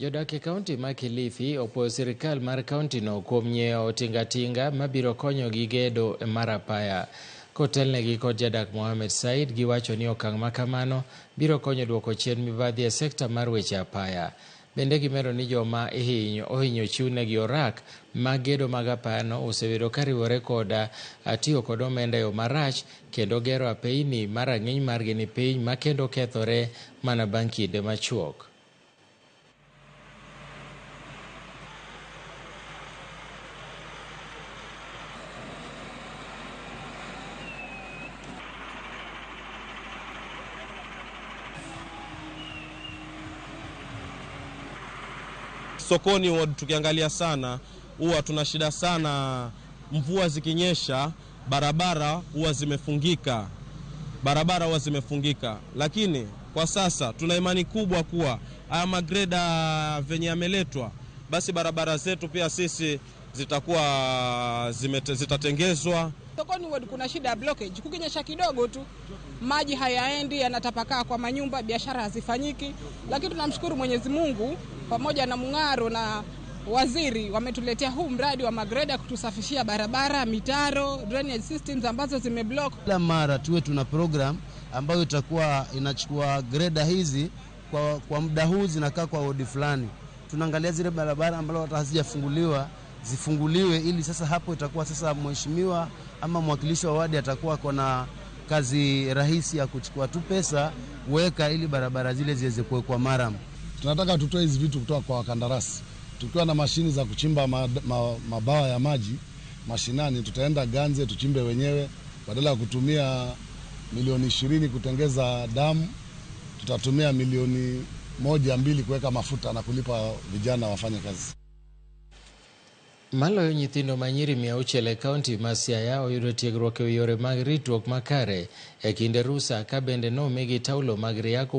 Jodak e kaunti ma Kilifi opwoyo sirikal mar kaunti no kuom nyiewo tingatinga mabiro konyogi gedo mar apaya. Kotelnegi kod jadak Mohamed Said giwacho ni okang' ma kamano biro konyo duoko chien mibadhi e sekta mar weche apaya. Bende gimedo ni joma ohinyo chiwnegi orak mag gedo mag apayano osebedo kariwore koda tiyo kod omenda yo marach kendo gero apeyni ma rang'iny margi ni piny ma kendo kethore mana bang' kinde machuok. Sokoni tukiangalia sana huwa tuna shida sana, mvua zikinyesha barabara huwa zimefungika, lakini kwa sasa tuna imani kubwa kuwa haya magreda venye yameletwa basi barabara zetu pia sisi zitatengezwa. Sokoni kuna shida ya blockage, kukinyesha kidogo tu maji hayaendi, yanatapakaa kwa manyumba, biashara hazifanyiki, lakini tunamshukuru Mwenyezi Mungu pamoja na Mung'aro na waziri wametuletea huu mradi wa magreda kutusafishia barabara, mitaro, drainage systems ambazo zimeblock. Kila mara tuwe tuna program ambayo itakuwa inachukua greda hizi kwa muda huu zinakaa kwa wodi fulani. Tunaangalia zile barabara ambazo hazijafunguliwa zifunguliwe, ili sasa hapo itakuwa sasa mheshimiwa ama mwakilishi wa wadi atakuwa kuna kazi rahisi ya kuchukua tu pesa weka ili barabara zile ziweze kuwekwa maram. Tunataka tutoe hizi vitu kutoka kwa wakandarasi. Tukiwa na mashini za kuchimba mabawa ya maji mashinani, tutaenda Ganze tuchimbe wenyewe. Badala ya kutumia milioni 20 kutengeza damu, tutatumia milioni 1-2 kuweka mafuta na kulipa vijana wafanye kazi. Maloyo nyithindo manyiri 600 e kaunti ma Siaya oyudo tiegruok e yore mag ritruok makare e kinde rusa ka bende nomigi taulo mag riako